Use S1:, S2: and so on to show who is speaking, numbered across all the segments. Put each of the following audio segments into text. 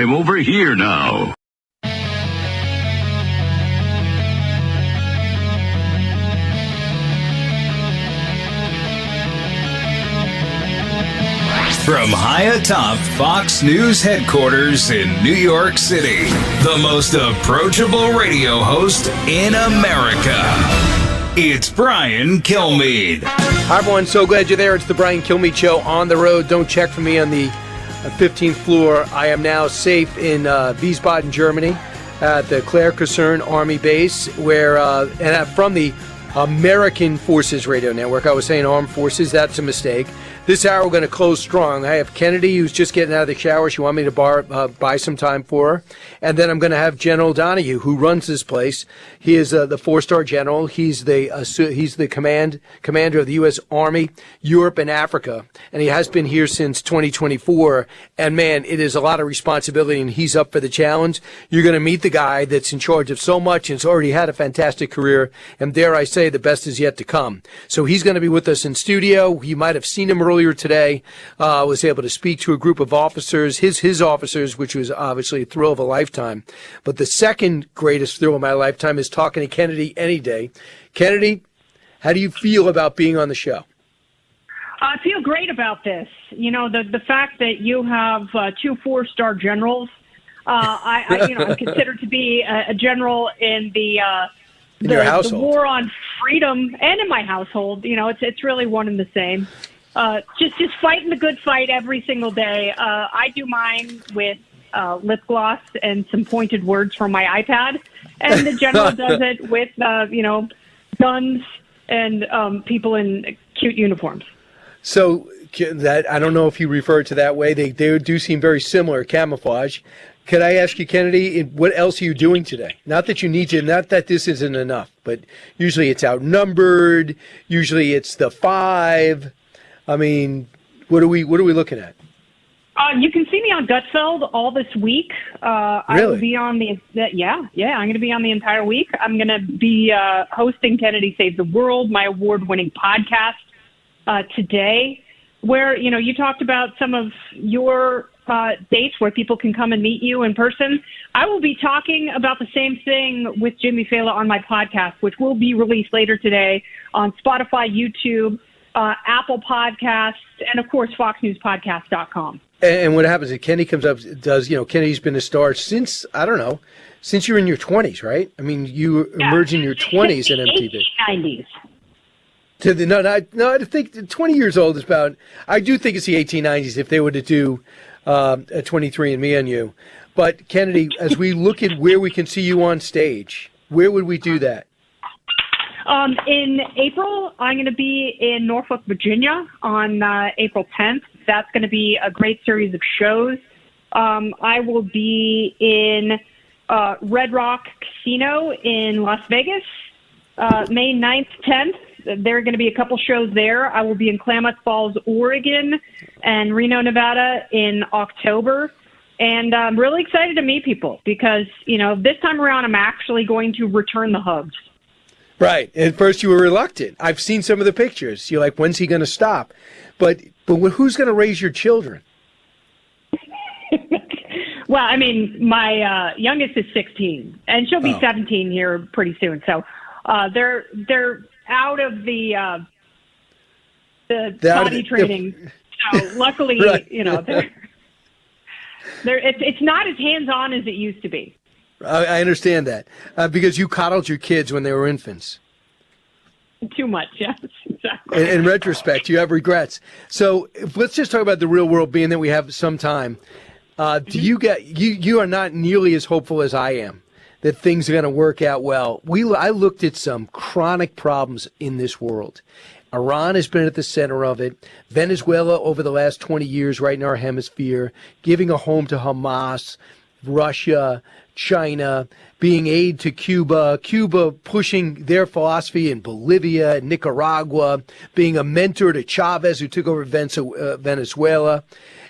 S1: time over here now.
S2: From high atop Fox News headquarters in New York City, the most approachable radio host in America. It's Brian Kilmeade.
S3: Hi, everyone. So glad you're there. It's the Brian Kilmeade Show on the road. Don't check for me on the 15th floor. I am now safe in Wiesbaden, Germany, at the Claire Kaserne Army Base, where and I'm from the American Forces Radio Network. I was saying Armed Forces. That's a mistake. This hour, we're going to close strong. I have Kennedy, who's just getting out of the shower. She wanted me to buy some time for her. And then I'm going to have General Donahue, who runs this place. He is the four-star general. He's the commander of the U.S. Army, Europe, and Africa. And he has been here since 2024. And, man, it is a lot of responsibility, and he's up for the challenge. You're going to meet the guy that's in charge of so much and has already had a fantastic career. And dare I say, the best is yet to come. So he's going to be with us in studio. You might have seen him earlier today. Was able to speak to a group of officers, his officers, which was obviously a thrill of a lifetime. But the second greatest thrill of my lifetime is talking to Kennedy any day. Kennedy, how do you feel about being on the show?
S4: I feel great about this. You know, the fact that you have two four-star generals. I'm considered to be a general in the war on freedom, and in my household. You know, it's really one and the same. Just fighting the good fight every single day. I do mine with lip gloss and some pointed words from my iPad, and the general does it with guns and people in cute uniforms. So
S3: that I don't know if you refer to that way. They do seem very similar, camouflage. Could I ask you, Kennedy, what else are you doing today? Not that you need to, not that this isn't enough, but usually it's outnumbered. Usually it's the 5. I mean, what are we looking at?
S4: You can see me on Gutfeld all this week.
S3: Really?
S4: I will be on I'm going to be on the entire week. I'm going to be hosting Kennedy Save the World, my award-winning podcast today, where, you talked about some of your dates where people can come and meet you in person. I will be talking about the same thing with Jimmy Fallon on my podcast, which will be released later today on Spotify, YouTube, Apple Podcasts, and, of course, FoxNewsPodcast.com.
S3: And what happens is Kennedy comes up, Kennedy's been a star since you're in your 20s, right? I mean, you emerged in your 20s at MTV.
S4: 1890s.
S3: No, I think 20 years old is about, I do think it's the 1890s if they were to do a 23andMe on you. But, Kennedy, as we look at where we can see you on stage, where would we do that?
S4: In April, I'm going to be in Norfolk, Virginia on April 10th. That's going to be a great series of shows. I will be in Red Rock Casino in Las Vegas, May 9th, 10th. There are going to be a couple shows there. I will be in Klamath Falls, Oregon, and Reno, Nevada in October. And I'm really excited to meet people because, this time around I'm actually going to return the hugs.
S3: Right. At first you were reluctant. I've seen some of the pictures. You're like, when's he going to stop? But who's going to raise your children?
S4: Well, I mean, my youngest is 16, and she'll be 17 here pretty soon. So they're out of the potty training. So luckily,
S3: right.
S4: it's not as hands-on as it used to be.
S3: I understand that because you coddled your kids when they were infants.
S4: Too much, yes, exactly.
S3: In retrospect, you have regrets. So let's just talk about the real world, being that we have some time. Do you are not nearly as hopeful as I am that things are going to work out well. I looked at some chronic problems in this world. Iran has been at the center of it. Venezuela over the last 20 years right in our hemisphere, giving a home to Hamas, Russia, China, being aid to Cuba, Cuba pushing their philosophy in Bolivia, Nicaragua, being a mentor to Chavez, who took over Venezuela.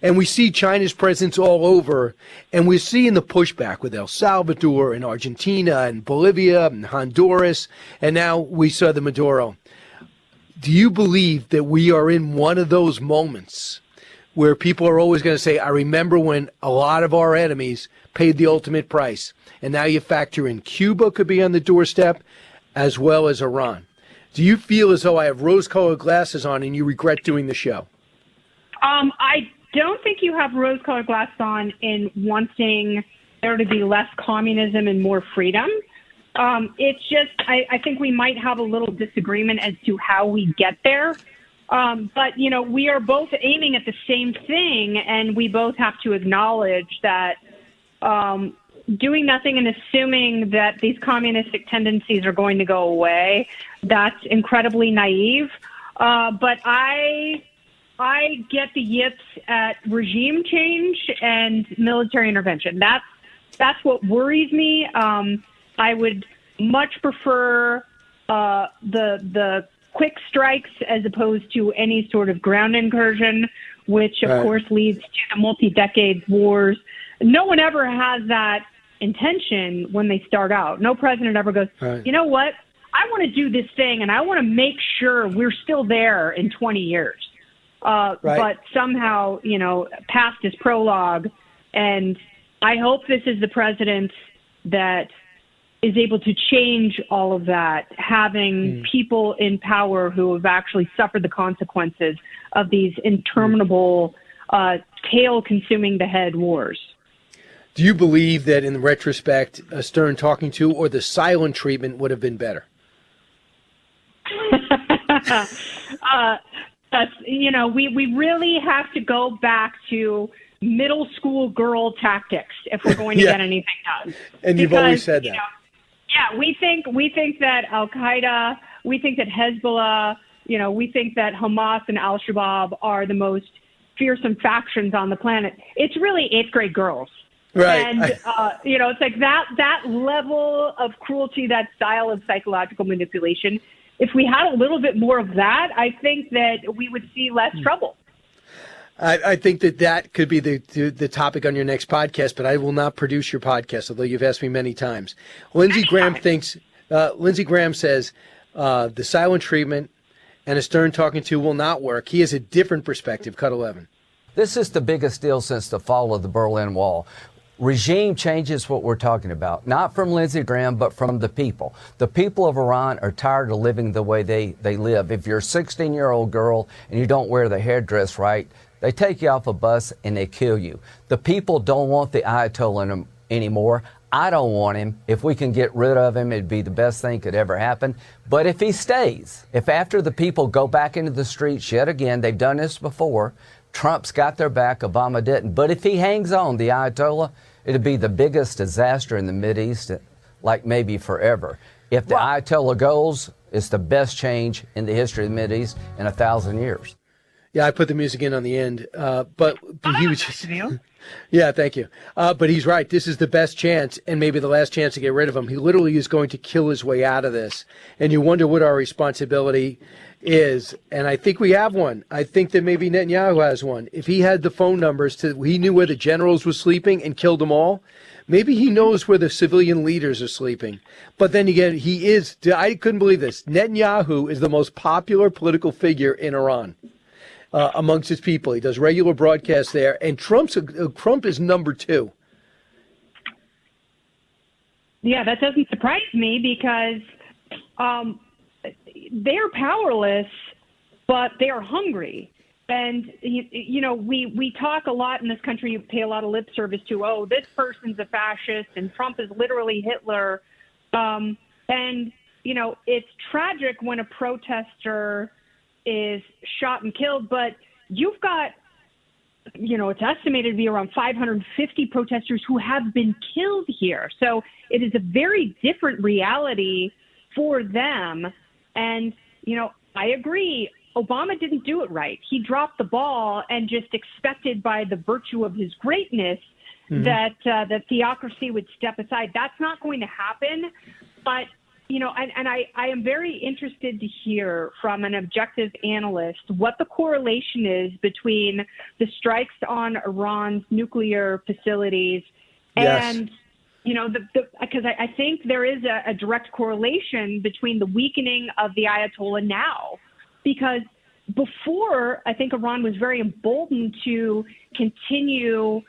S3: And we see China's presence all over, and we're seeing the pushback with El Salvador and Argentina and Bolivia and Honduras, and now we saw the Maduro. Do you believe that we are in one of those moments where people are always going to say, I remember when a lot of our enemies paid the ultimate price. And now you factor in Cuba could be on the doorstep, as well as Iran. Do you feel as though I have rose-colored glasses on and you regret doing the show?
S4: I don't think you have rose-colored glasses on in wanting there to be less communism and more freedom. It's just, I think we might have a little disagreement as to how we get there. But, you know, we are both aiming at the same thing, and we both have to acknowledge that doing nothing and assuming that these communistic tendencies are going to go away, that's incredibly naive. But I get the yips at regime change and military intervention. That's what worries me. I would much prefer the quick strikes as opposed to any sort of ground incursion, which of course leads to the multi-decade wars. No one ever has that intention when they start out. No president ever goes, you know what? I want to do this thing and I want to make sure we're still there in 20 years. But somehow, you know, past is prologue. And I hope this is the president that is able to change all of that, having people in power who have actually suffered the consequences of these interminable, tail-consuming the head wars.
S3: Do you believe that in retrospect, a stern talking to or the silent treatment would have been better?
S4: You know, we really have to go back to middle school girl tactics if we're going to get anything done.
S3: And you've always said that.
S4: You know, yeah, we think that Al-Qaeda, we think that Hezbollah, you know, we think that Hamas and Al-Shabaab are the most fearsome factions on the planet. It's really eighth grade girls.
S3: Right.
S4: And, you know, it's like that level of cruelty, that style of psychological manipulation. If we had a little bit more of that, I think that we would see less trouble.
S3: I think that could be the topic on your next podcast, but I will not produce your podcast, although you've asked me many times. Lindsey Graham says the silent treatment and a stern talking to will not work. He has a different perspective. Cut 11.
S1: This is the biggest deal since the fall of the Berlin Wall. Regime change is what we're talking about, not from Lindsey Graham, but from the people. The people of Iran are tired of living the way they live. If you're a 16-year-old girl and you don't wear the hairdress right, they take you off a bus and they kill you. The people don't want the Ayatollah anymore. I don't want him. If we can get rid of him, it'd be the best thing could ever happen. But if he stays, if after the people go back into the streets yet again, they've done this before, Trump's got their back, Obama didn't. But if he hangs on, the Ayatollah, it'd be the biggest disaster in the Mideast, like maybe forever. If the Ayatollah goes, it's the best change in the history of the Mideast in 1,000 years.
S3: Yeah, I put the music in on the end, but he was just, yeah, thank you. But he's right. This is the best chance and maybe the last chance to get rid of him. He literally is going to kill his way out of this. And you wonder what our responsibility is. And I think we have one. I think that maybe Netanyahu has one. If he had the phone numbers he knew where the generals were sleeping and killed them all, maybe he knows where the civilian leaders are sleeping. But then again, I couldn't believe this. Netanyahu is the most popular political figure in Iran. Amongst his people. He does regular broadcasts there, and Trump is number 2.
S4: Yeah, that doesn't surprise me because they're powerless, but they are hungry. And, you know, we talk a lot in this country, you pay a lot of lip service to, oh, this person's a fascist, and Trump is literally Hitler. And, you know, it's tragic when a protester is shot and killed, but you've got, you know, it's estimated to be around 550 protesters who have been killed here. So it is a very different reality for them. And, you know, I agree. Obama didn't do it right. He dropped the ball and just expected by the virtue of his greatness that the theocracy would step aside. That's not going to happen. But you know, and I am very interested to hear from an objective analyst what the correlation is between the strikes on Iran's nuclear facilities and, you know, because I think there is a direct correlation between the weakening of the Ayatollah now, because before, I think Iran was very emboldened to continue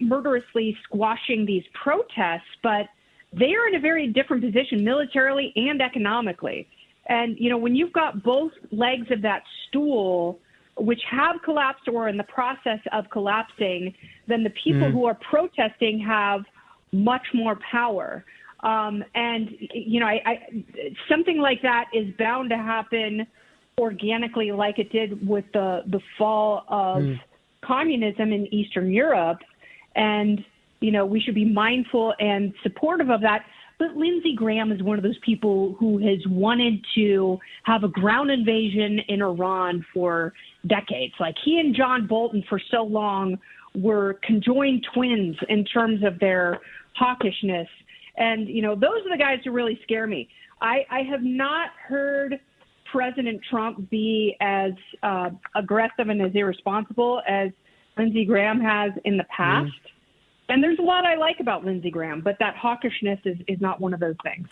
S4: murderously squashing these protests, but they are in a very different position militarily and economically. And, when you've got both legs of that stool, which have collapsed or are in the process of collapsing, then the people who are protesting have much more power. Something like that is bound to happen organically, like it did with the fall of communism in Eastern Europe. And, we should be mindful and supportive of that. But Lindsey Graham is one of those people who has wanted to have a ground invasion in Iran for decades. Like, he and John Bolton for so long were conjoined twins in terms of their hawkishness. And, those are the guys who really scare me. I have not heard President Trump be as aggressive and as irresponsible as Lindsey Graham has in the past. And there's a lot I like about Lindsey Graham, but that hawkishness is not one of those things.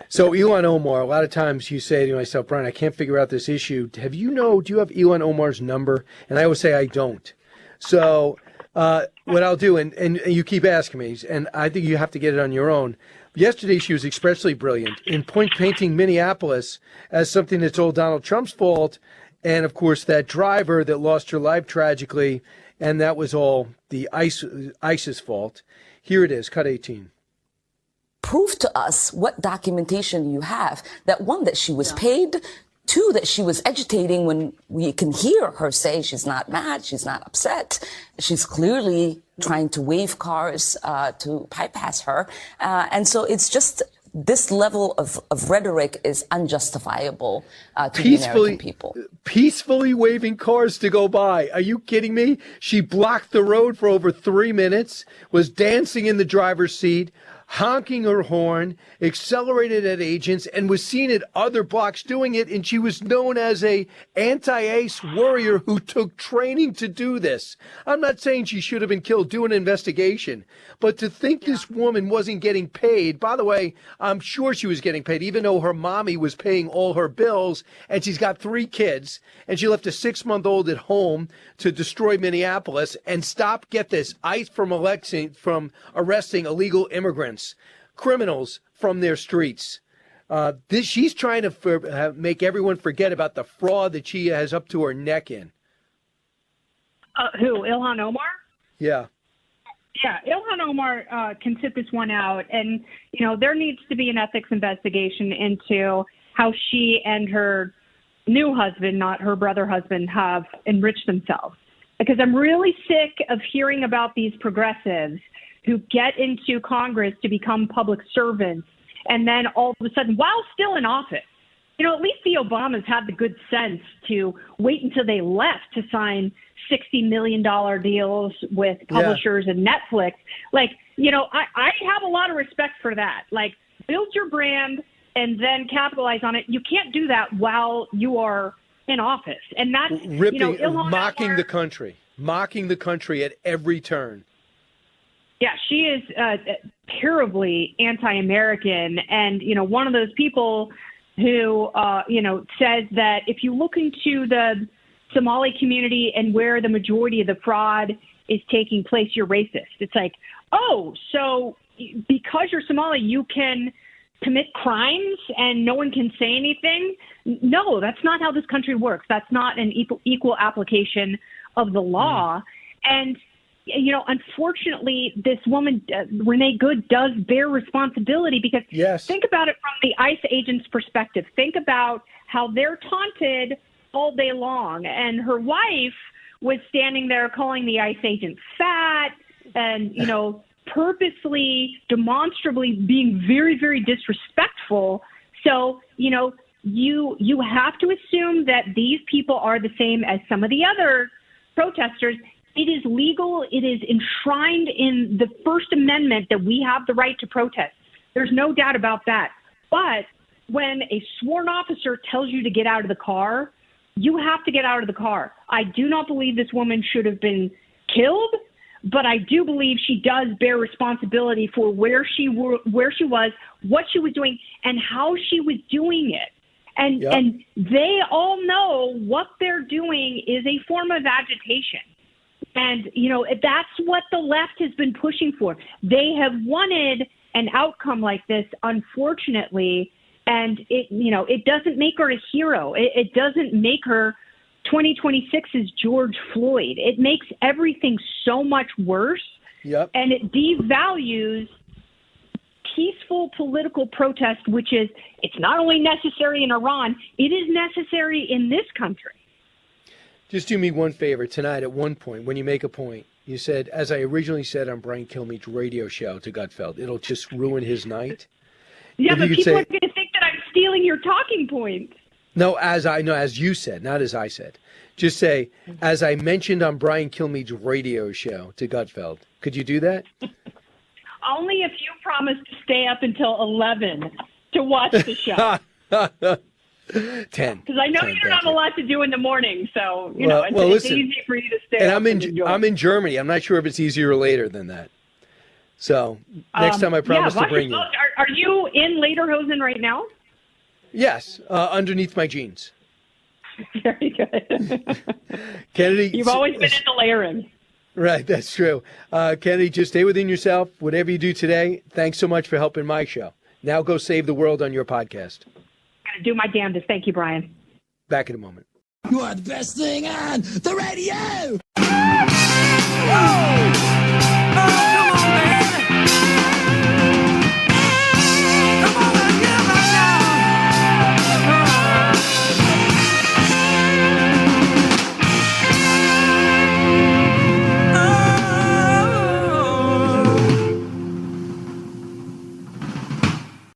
S3: So Ilhan Omar, a lot of times you say to myself, Brian, I can't figure out this issue. Do you have Ilhan Omar's number? And I always say I don't. So what I'll do, and you keep asking me, and I think you have to get it on your own. Yesterday, she was especially brilliant in painting Minneapolis as something that's all Donald Trump's fault. And, of course, that driver that lost her life tragically, and that was all the ISIS fault. Here it is, cut 18.
S5: Prove to us what documentation you have that, one, that she was paid, two, that she was agitating when we can hear her say she's not mad, she's not upset. She's clearly trying to wave cars to bypass her. And so it's just this level of rhetoric is unjustifiable to the American people.
S3: Peacefully waving cars to go by. Are you kidding me? She blocked the road for over 3 minutes, was dancing in the driver's seat, honking her horn, accelerated at agents, and was seen at other blocks doing it. And she was known as a anti-ICE warrior who took training to do this. I'm not saying she should have been killed. Do an investigation. But to think this woman wasn't getting paid, by the way, I'm sure she was getting paid, even though her mommy was paying all her bills, and she's got 3 kids, and she left a 6-month-old at home to destroy Minneapolis and stop, get this, ICE from arresting illegal immigrants, criminals from their streets. She's trying to make everyone forget about the fraud that she has up to her neck in.
S4: Who, Ilhan Omar?
S3: Yeah.
S4: Yeah, Ilhan Omar can sit this one out. And, there needs to be an ethics investigation into how she and her new husband, not her brother husband, have enriched themselves. Because I'm really sick of hearing about these progressives who get into Congress to become public servants, and then all of a sudden, while still in office, at least the Obamas had the good sense to wait until they left to sign $60 million deals with publishers and Netflix. Like, I have a lot of respect for that. Like, build your brand and then capitalize on it. You can't do that while you are in office. And that's,
S3: mocking the country at every turn.
S4: Yeah, she is terribly anti-American, and one of those people who says that if you look into the Somali community and where the majority of the fraud is taking place, you're racist. It's like, oh, so because you're Somali, you can commit crimes and no one can say anything? No, that's not how this country works. That's not an equal application of the law. And unfortunately, this woman, Renee Good, does bear responsibility because think about it from the ICE agent's perspective. Think about how they're taunted all day long. And her wife was standing there calling the ICE agent fat and, purposely, demonstrably being very, very disrespectful. So, you have to assume that these people are the same as some of the other protesters. It is legal. It is enshrined in the First Amendment that we have the right to protest. There's no doubt about that. But when a sworn officer tells you to get out of the car, you have to get out of the car. I do not believe this woman should have been killed, but I do believe she does bear responsibility for where she was, what she was doing, and how she was doing it. And
S3: Yep.
S4: and they all know what they're doing is a form of agitation. And, that's what the left has been pushing for. They have wanted an outcome like this, unfortunately, and it doesn't make her a hero. It doesn't make her 2026's George Floyd. It makes everything so much worse.
S3: Yep.
S4: And it devalues peaceful political protest, which it's not only necessary in Iran, it is necessary in this country.
S3: Just do me one favor tonight. At one point, when you make a point, you said, as I originally said on Brian Kilmeade's radio show to Gutfeld, it'll just ruin his night.
S4: Yeah,
S3: If
S4: but
S3: you could
S4: people
S3: say-
S4: are going to think that I'm stealing your talking points.
S3: No, as you said, not as I said. Just say, as I mentioned on Brian Kilmeade's radio show to Gutfeld. Could you do that?
S4: Only if you promise to stay up until 11 to watch the show.
S3: 10.
S4: Because I know
S3: 10,
S4: you don't
S3: thank
S4: have a lot to do in the morning, so it's
S3: listen,
S4: easy for you to stay
S3: And
S4: up
S3: I'm
S4: enjoy.
S3: I'm in Germany. I'm not sure if it's easier or later than that. So next time I promise to bring you.
S4: Are you in Lederhosen right now?
S3: Yes, underneath my jeans.
S4: Very good.
S3: Kennedy,
S4: You've always been into layering.
S3: Right, that's true. Kennedy, just stay within yourself. Whatever you do today, thanks so much for helping my show. Now go save the world on your podcast.
S4: I'm going to do my damnedest. Thank you, Brian.
S3: Back in a moment.
S6: You are the best thing on the radio.